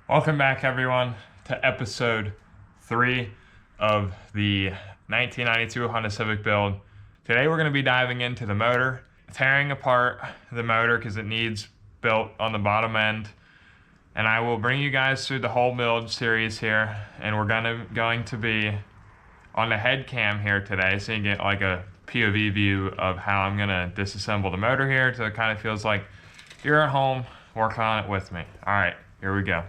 Welcome back, everyone, to episode 3 of the 1992 Honda Civic build. Today we're going to be diving into the motor, tearing apart the motor because it needs built on the bottom end, and I will bring you guys through the whole build series here, and we're going to be on the head cam here today, so you get like a POV view of how I'm going to disassemble the motor here, so it kind of feels like you're at home working on it with me. All right, here we go.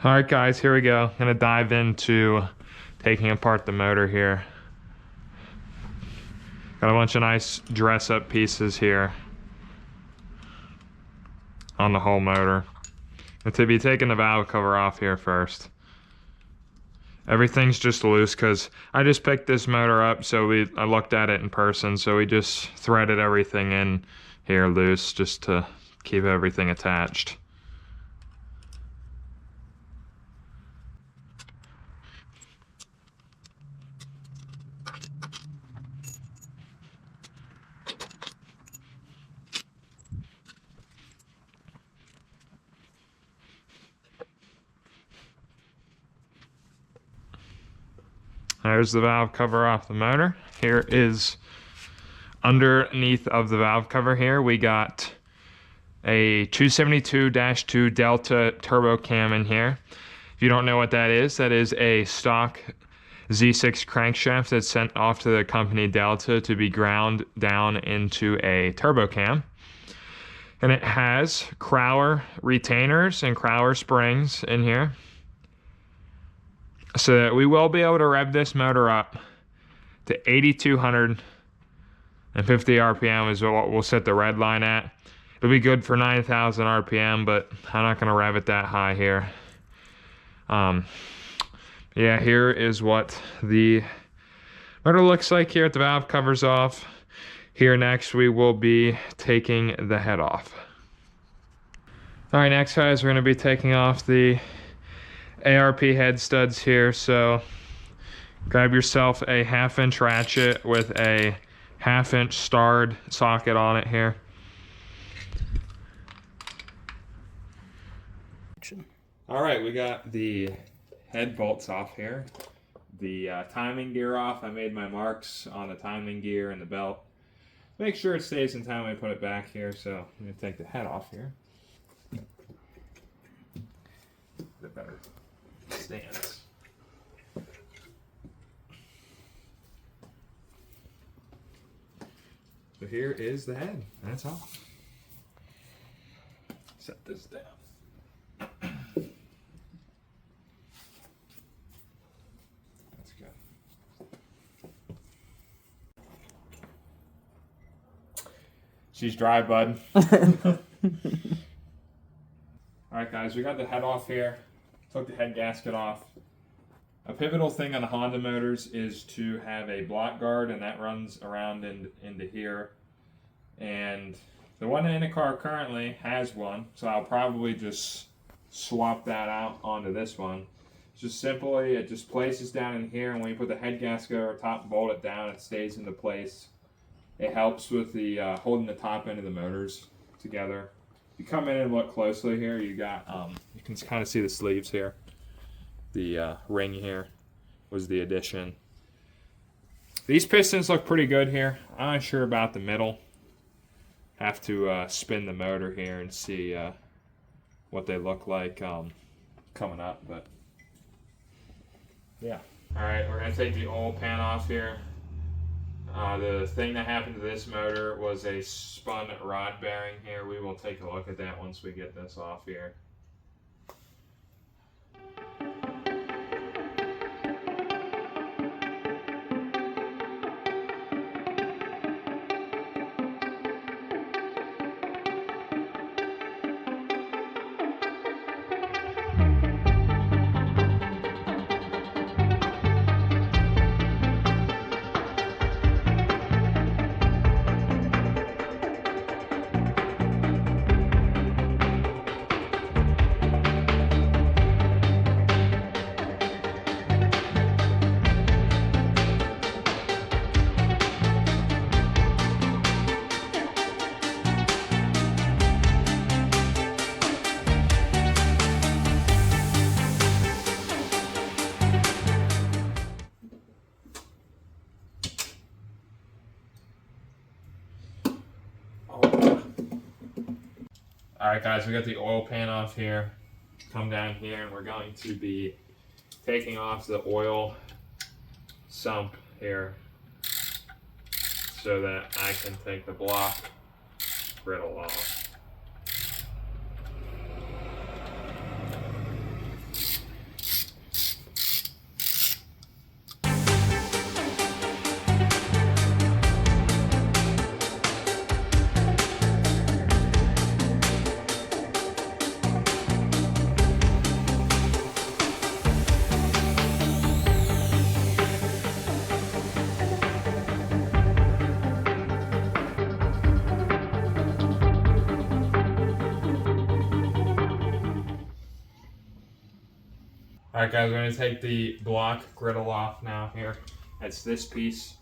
All right, guys, here we go. I'm gonna dive into taking apart the motor here. Got a bunch of nice dress-up pieces here on the whole motor. And to be taking the valve cover off here first. Everything's just loose because I just picked this motor up, so I looked at it in person, so we just threaded everything in here loose just to keep everything attached. There's the valve cover off the motor. Here is underneath of the valve cover here, we got a 272-2 Delta turbo cam in here. If you don't know what that is a stock Z6 crankshaft that's sent off to the company Delta to be ground down into a turbo cam. And it has Crowler retainers and Crowler springs in here, so that we will be able to rev this motor up to 8,250 RPM is what we'll set the red line at. It'll be good for 9,000 RPM, but I'm not going to rev it that high here. Yeah, here is what the motor looks like here. The valve cover's off. Here next we will be taking the head off. All right, next guys, we're going to be taking off the ARP head studs here, so grab yourself a 1/2-inch ratchet with a 1/2-inch starred socket on it here. All right, we got the head bolts off here. The timing gear off. I made my marks on the timing gear and the belt. Make sure it stays in time when I put it back here, so I'm going to take the head off here. The better stance. So here is the head. That's all. Set this down. That's good. She's dry, bud. Alright guys, we got the head off here. Took the head gasket off. A pivotal thing on the Honda motors is to have a block guard, and that runs around into here. And the one in the car currently has one, so I'll probably just swap that out onto this one. It's just simply, it just places down in here, and when you put the head gasket over top and bolt it down, it stays into place. It helps with the holding the top end of the motors together. If you come in and look closely here, you got you can kind of see the sleeves here. The ring here was the addition. These pistons look pretty good here. I'm not sure about the middle. Have to spin the motor here and see what they look like coming up, but yeah. All right, we're gonna take the oil pan off here. The thing that happened to this motor was a spun rod bearing here. We will take a look at that once we get this off here. Alright guys, we got the oil pan off here. Come down here and we're going to be taking off the oil sump here so that I can take the block griddle off. Alright guys, we're going to take the block griddle off now here. That's this piece.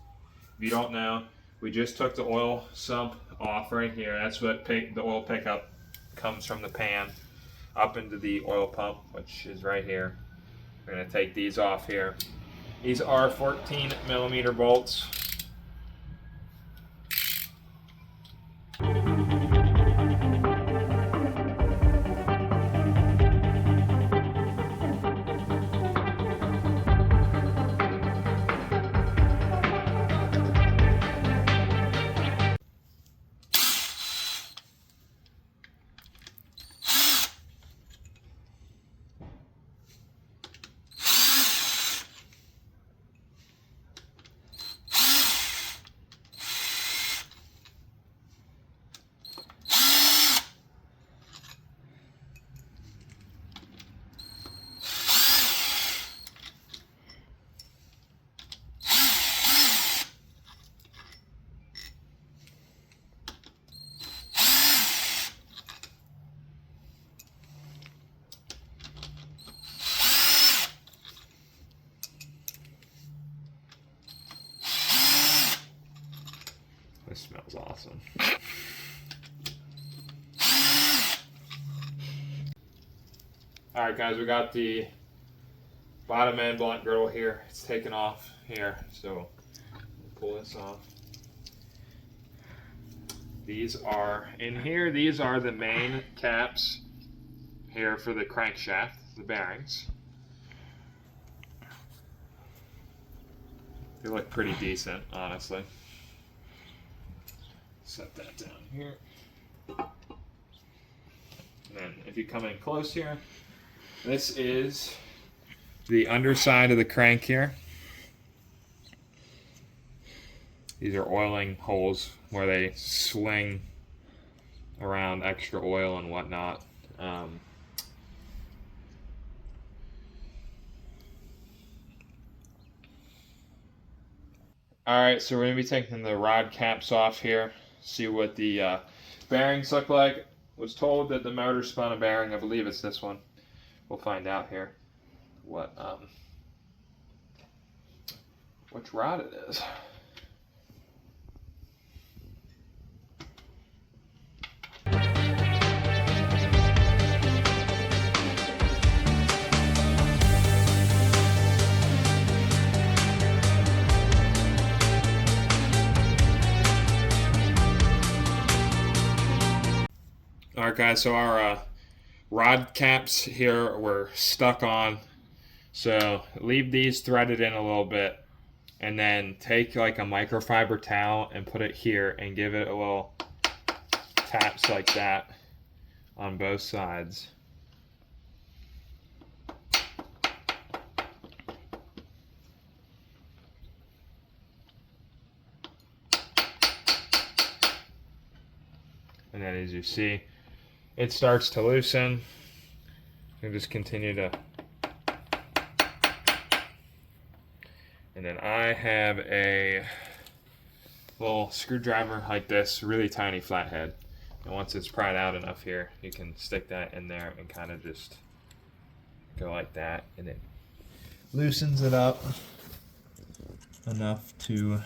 If you don't know, we just took the oil sump off right here. That's what the oil pickup comes from the pan up into the oil pump, which is right here. We're going to take these off here. These are 14mm bolts. This smells awesome. Alright guys, we got the bottom end blunt griddle here. It's taken off here, so we'll pull this off. These are in here. These are the main caps here for the crankshaft, the bearings. They look pretty decent, honestly. Set that down here. And then if you come in close here, this is the underside of the crank here. These are oiling holes where they sling around extra oil and whatnot. Alright, so we're going to be taking the rod caps off here. See what the bearings look like. Was told that the motor spun a bearing. I believe it's this one. We'll find out here what which rod it is. Alright guys, so our rod caps here were stuck on, so leave these threaded in a little bit and then take like a microfiber towel and put it here and give it a little taps like that on both sides. And then as you see, it starts to loosen. You can just continue to. And then I have a little screwdriver like this, really tiny flathead. And once it's pried out enough here, you can stick that in there and kind of just go like that. And it loosens it up enough to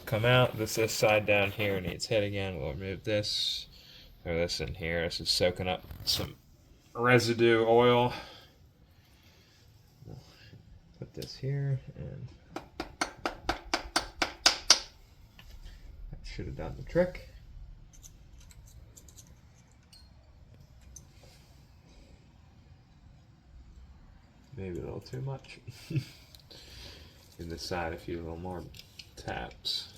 come out. This side down here needs hit again. We'll remove this. Throw this in here. This is soaking up some residue oil. Put this here, and that should have done the trick. maybe a little too much. In the side, a few little more taps.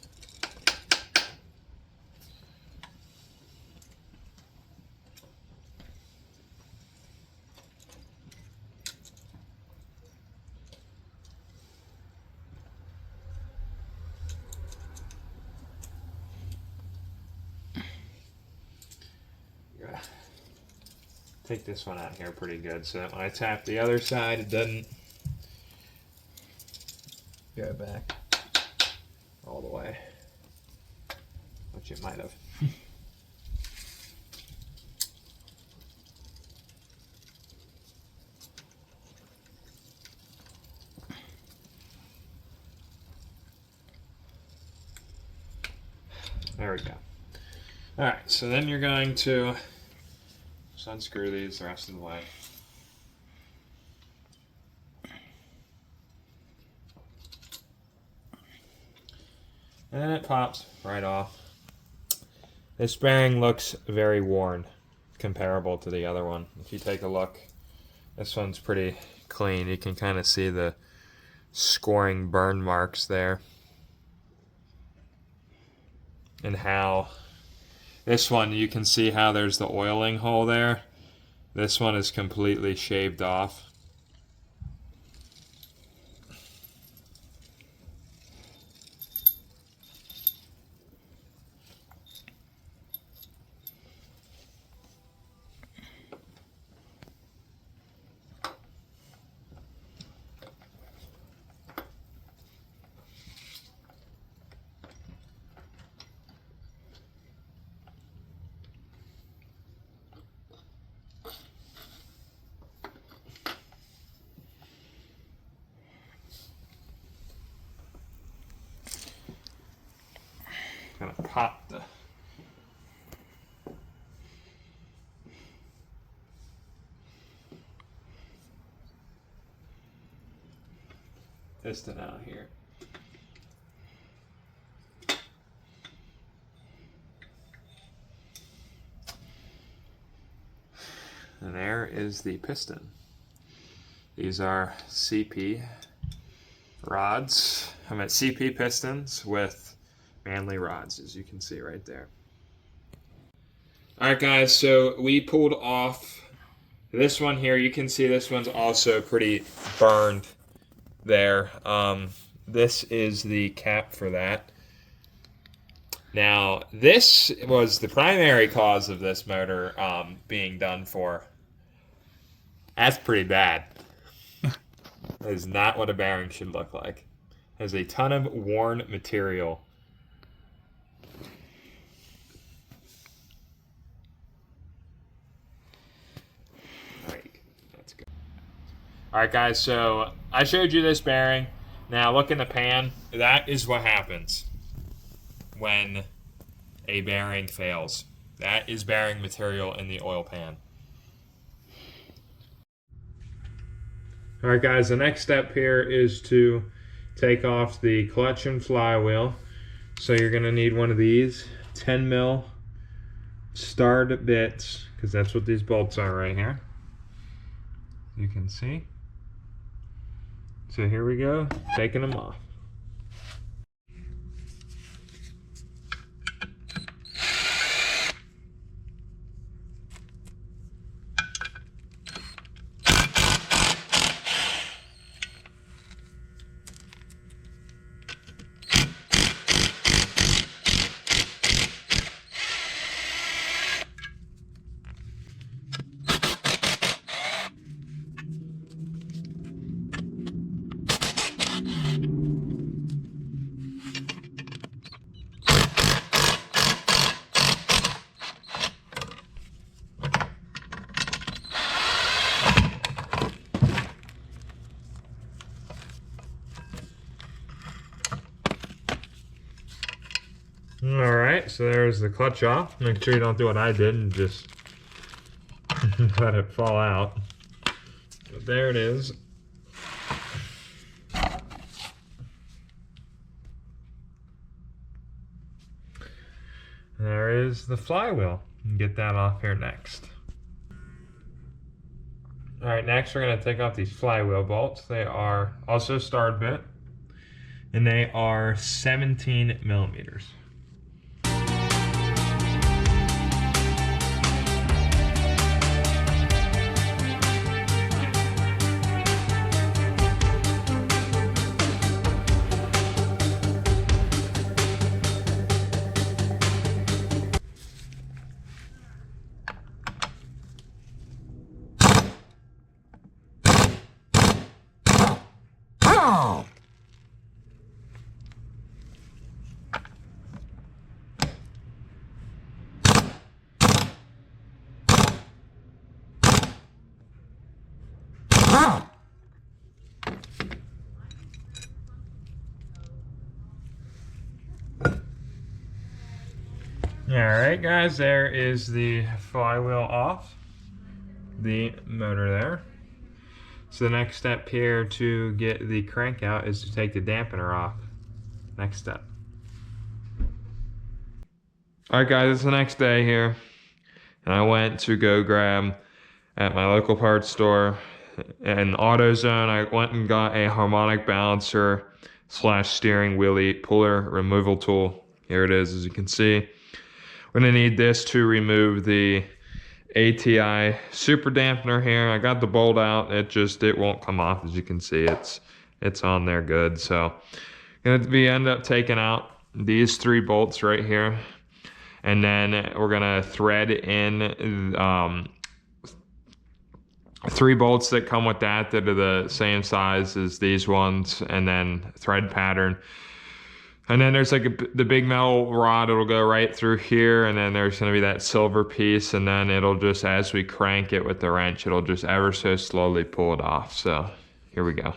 Take this one out here pretty good so that when I tap the other side it doesn't go back all the way, which it might have. There we go. Alright, so then you're going to just unscrew these the rest of the way. And it pops right off. This bearing looks very worn, comparable to the other one. If you take a look, this one's pretty clean. You can kind of see the scoring burn marks there. And how this one, you can see how there's the oiling hole there. This one is completely shaved off. Gonna pop the piston out here. And there is the piston. These are CP rods. I'm at CP pistons with Manley rods, as you can see right there. Alright guys, so we pulled off this one here. You can see this one's also pretty burned there. This is the cap for that. Now, this was the primary cause of this motor being done for. That's pretty bad. That is not what a bearing should look like. It has a ton of worn material. Alright guys, so I showed you this bearing. Now look in the pan. That is what happens when a bearing fails. That is bearing material in the oil pan. Alright guys, the next step here is to take off the clutch and flywheel. So you're going to need one of these 10 mil starred bits, because that's what these bolts are right here. You can see. So here we go, taking them off. Alright, so there's the clutch off. Make sure you don't do what I did and just let it fall out. But there it is. There is the flywheel. Get that off here next. All right, next we're gonna take off these flywheel bolts. They are also starred bit, and they are 17 millimeters. Alright guys, there is the flywheel off, the motor there. So the next step here to get the crank out is to take the dampener off. Next step. Alright guys, it's the next day here, and I went to go grab at my local parts store in AutoZone. I went and got a harmonic balancer / steering wheelie puller removal tool. Here it is, as you can see. We're gonna need this to remove the ATI super dampener here. I got the bolt out, it won't come off. As you can see, it's on there good. So gonna end up taking out these 3 bolts right here, and then we're gonna thread in 3 bolts that come with that are the same size as these ones, and then thread pattern. And then there's like the big metal rod, it'll go right through here, and then there's gonna be that silver piece, and then it'll just, as we crank it with the wrench, it'll just ever so slowly pull it off. So here we go.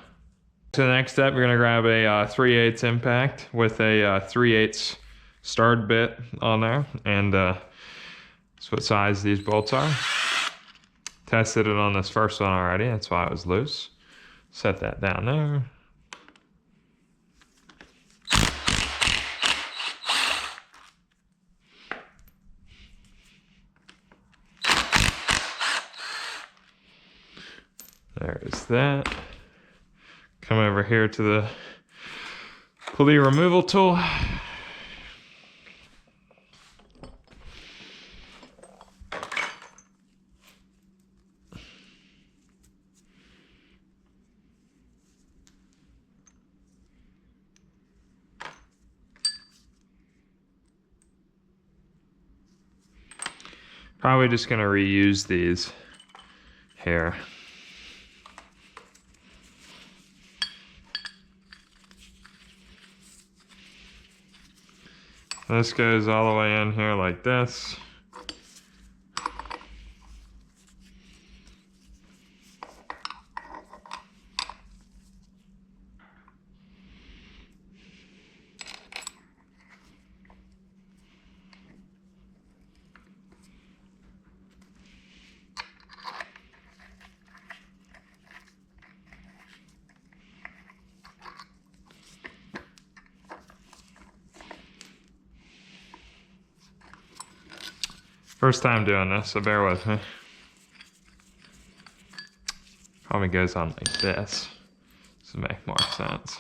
So the next step, we're gonna grab a 3/8 impact with a 3/8 starred bit on there, and that's what size these bolts are. Tested it on this first one already, that's why it was loose. Set that down there. There's that. Come over here to the pulley removal tool. Probably just gonna reuse these here. This goes all the way in here like this. First time doing this, so bear with me. Probably goes on like this to make more sense.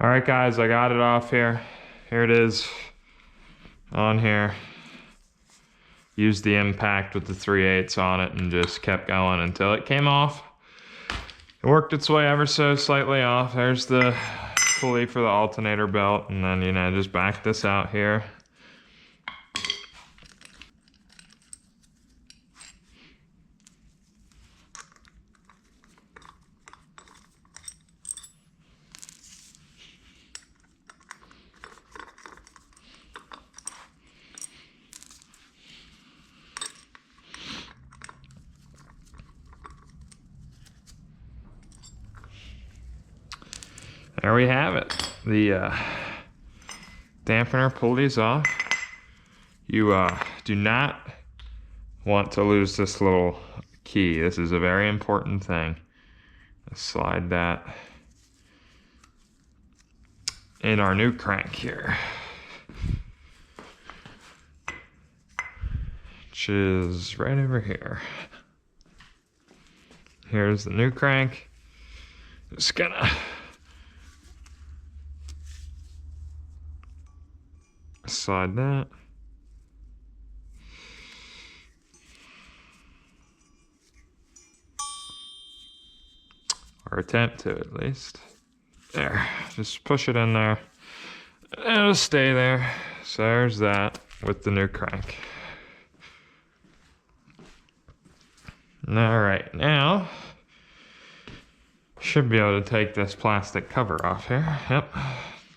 All right, guys, I got it off here. Here it is on here. Used the impact with the 3/8 on it and just kept going until it came off. It worked its way ever so slightly off. There's the pulley for the alternator belt, and then, you know, just back this out here. There we have it. The dampener pulleys off. You do not want to lose this little key. This is a very important thing. Let's slide that in our new crank here, which is right over here. Here's the new crank. Just gonna slide that. Or attempt to, at least. There, just push it in there. And it'll stay there. So there's that with the new crank. All right, now should be able to take this plastic cover off here. Yep,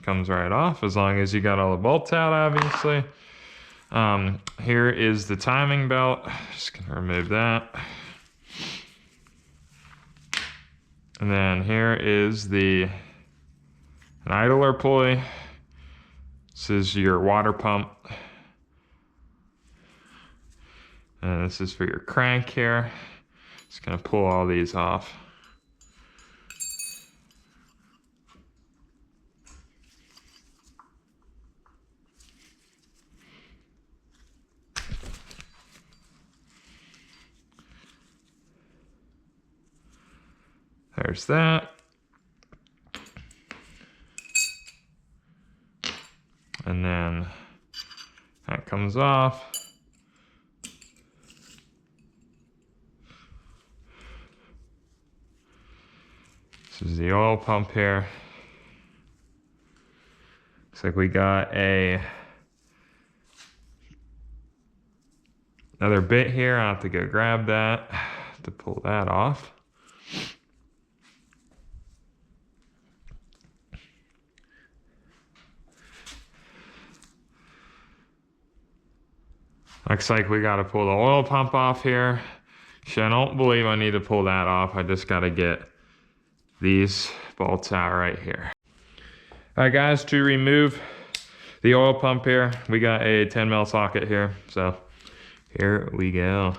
comes right off as long as you got all the bolts out, obviously. Here is the timing belt. Just gonna remove that. And then here is an idler pulley. This is your water pump. And this is for your crank here. Just gonna pull all these off. There's that. And then that comes off. This is the oil pump here. Looks like we got another bit here. I'll have to go grab that to pull that off. Looks like we got to pull the oil pump off here. I don't believe I need to pull that off. I just got to get these bolts out right here. All right, guys, to remove the oil pump here, we got a 10 mil socket here. So here we go.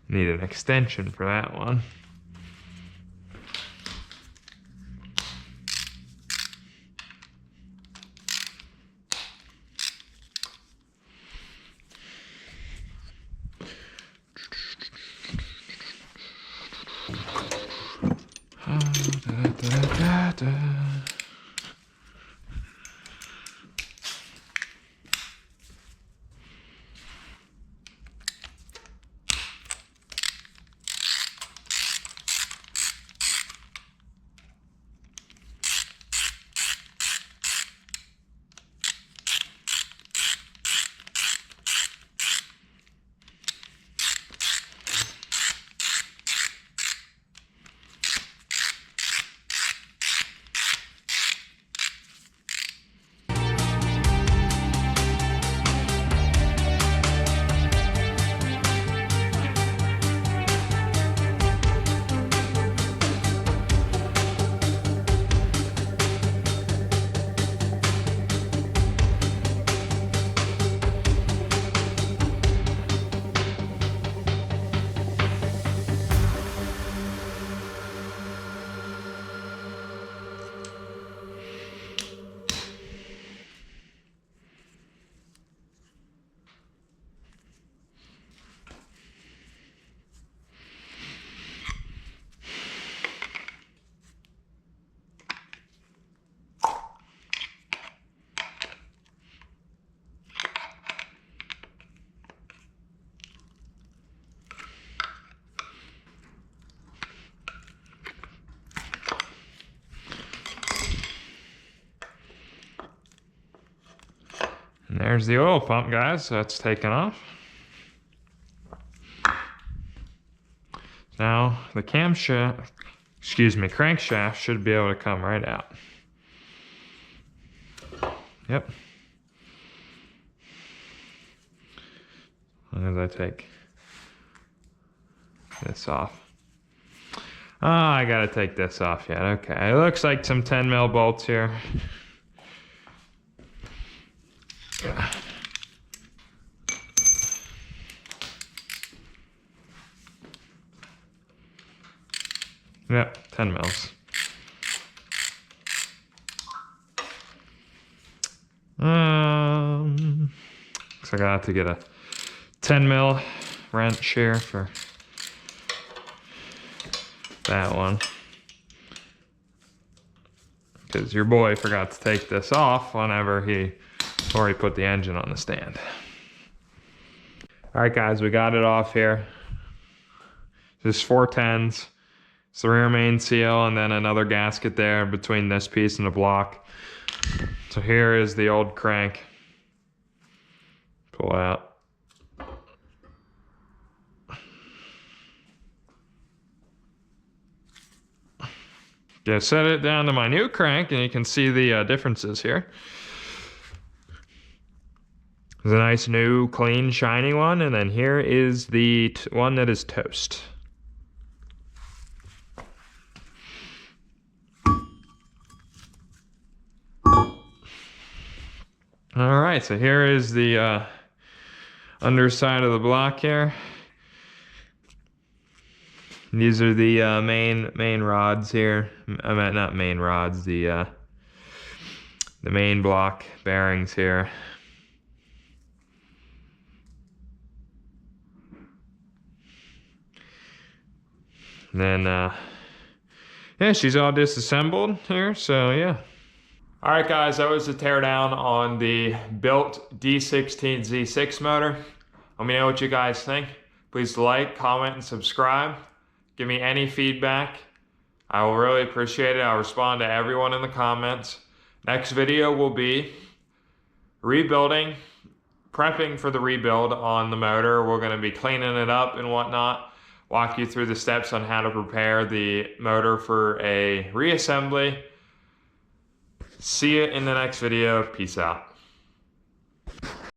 Need an extension for that one. And there's the oil pump, guys. So that's taken off. Now the camshaft crankshaft should be able to come right out. Yep. As long as I take this off. Oh, I gotta take this off yet. Okay, it looks like some 10 mil bolts here. Yep, 10 mils. So I got to get a 10 mil wrench here for that one. Because your boy forgot to take this off whenever he put the engine on the stand. All right, guys, we got it off here. Just 410s. It's the rear main seal and then another gasket there between this piece and the block. So here is the old crank. Pull out. Yeah, set it down to my new crank and you can see the differences here. There's a nice new clean shiny one, and then here is the one that is toast. All right, so here is the underside of the block here. These are the main rods here. I meant not main rods, the main block bearings here. And then yeah, she's all disassembled here, so yeah. All right, guys, that was the teardown on the built D16z6 motor. Let me know what you guys think. Please like, comment, and subscribe. Give me any feedback. I will really appreciate it. I'll respond to everyone in the comments. Next video will be rebuilding, prepping for the rebuild on the motor. We're going to be cleaning it up and whatnot. Walk you through the steps on how to prepare the motor for a reassembly. See you in the next video. Peace out.